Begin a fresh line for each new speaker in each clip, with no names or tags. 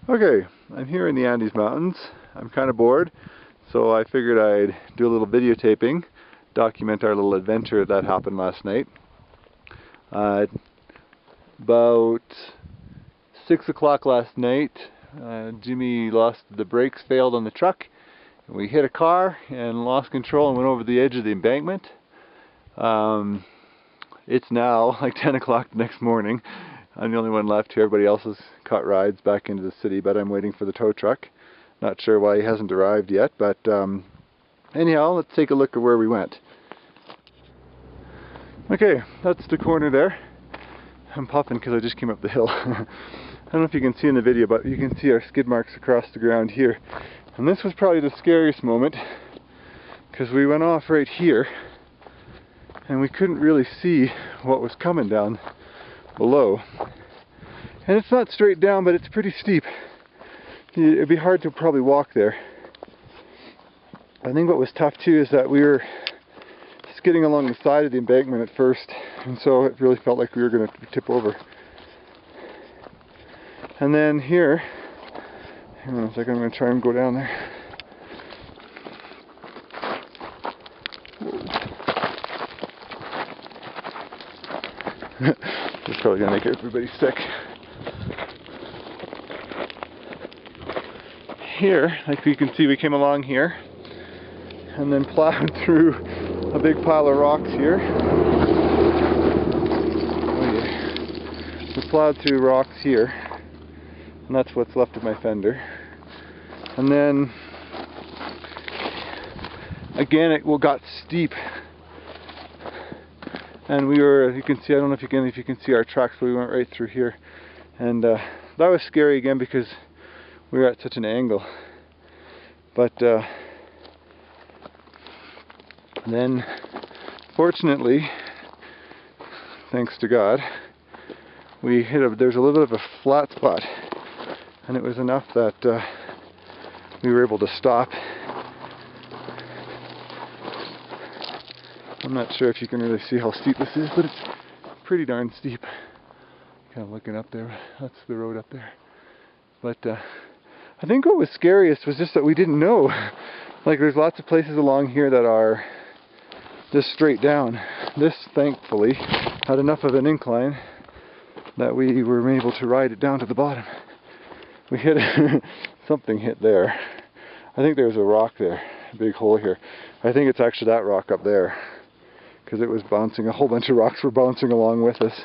Okay, I'm here in the Andes Mountains. I'm kind of bored, so I figured I'd do a little videotaping, document our little adventure that happened last night. About 6 o'clock last night, Jimmy lost the brakes, failed on the truck, and we hit a car and lost control and went over the edge of the embankment. It's now like 10 o'clock the next morning. I'm the only one left here. Everybody else has caught rides back into the city, but I'm waiting for the tow truck. Not sure why he hasn't arrived yet, but anyhow, let's take a look at where we went. Okay, that's the corner there. I'm puffing because I just came up the hill. I don't know if you can see in the video, but you can see our skid marks across the ground here. And this was probably the scariest moment because we went off right here and we couldn't really see what was coming down below. And it's not straight down, but it's pretty steep. It'd be hard to probably walk there. I think what was tough too is that we were skidding along the side of the embankment at first, and so it really felt like we were going to tip over. And then here, hang on a second, I'm going to try and go down there. It's probably going to make everybody sick. Here, like you can see, we came along here and then plowed through a big pile of rocks here. Oh yeah. We plowed through rocks here, and that's what's left of my fender. And then again it got steep. And we were, you can see, I don't know if you can see our tracks, but we went right through here. And that was scary again because we were at such an angle. But then, fortunately, thanks to God, we hit there's a little bit of a flat spot. And it was enough that we were able to stop. I'm not sure if you can really see how steep this is, but it's pretty darn steep. Kind of looking up there, that's the road up there. But I think what was scariest was just that we didn't know. Like there's lots of places along here that are just straight down. This thankfully had enough of an incline that we were able to ride it down to the bottom. We hit something hit there. I think there's a rock there, a big hole here. I think it's actually that rock up there, because it was bouncing, a whole bunch of rocks were bouncing along with us.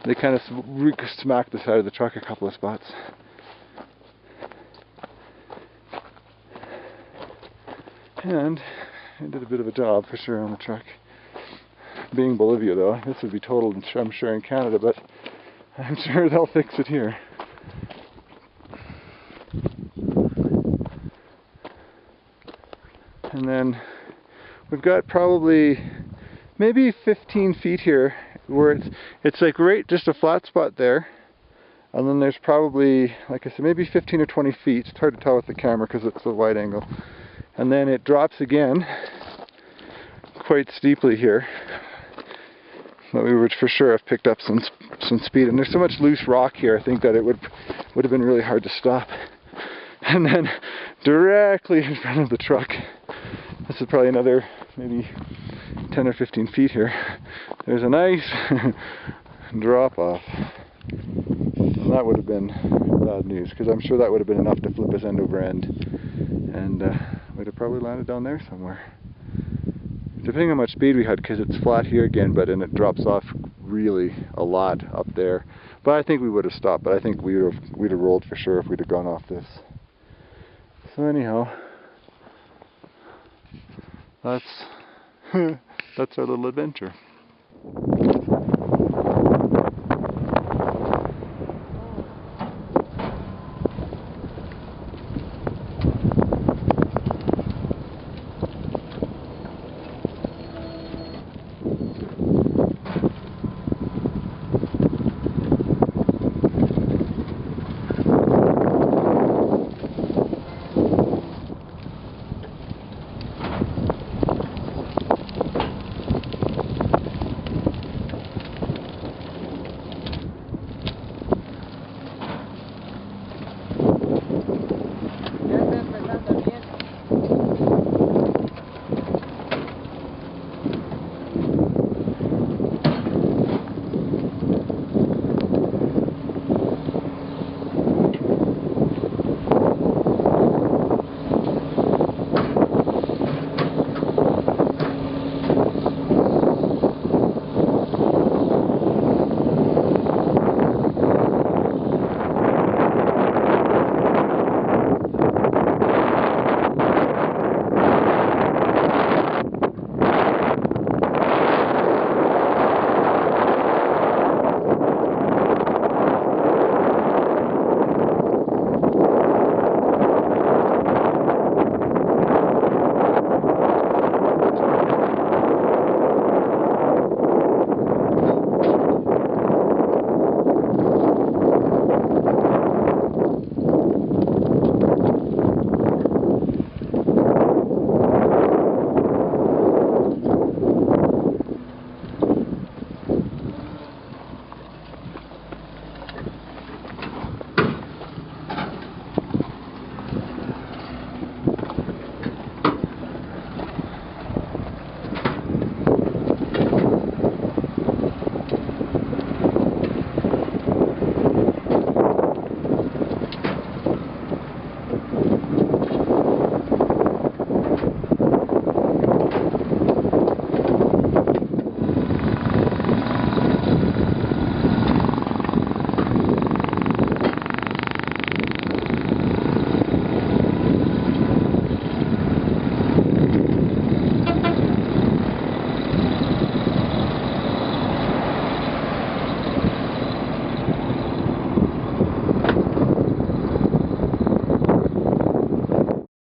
They kind of smacked the side of the truck a couple of spots. And it did a bit of a job for sure on the truck. Being Bolivia though, this would be totaled, I'm sure, in Canada, but I'm sure they'll fix it here. And then we've got probably maybe 15 feet here where it's like right just a flat spot there, and then there's probably, like I said, maybe 15 or 20 feet. It's hard to tell with the camera because it's a wide angle. And then it drops again quite steeply here, but we would for sure have picked up some speed. And there's so much loose rock here, I think that it would have been really hard to stop. And then directly in front of the truck, this is probably another maybe 10 or 15 feet here, there's a nice drop off. And that would have been bad news, because I'm sure that would have been enough to flip us end over end, and we'd have probably landed down there somewhere. Depending on how much speed we had, because it's flat here again, but then it drops off really a lot up there. But I think we would have stopped, but I think we'd have rolled for sure if we'd have gone off this. So anyhow, that's our little adventure.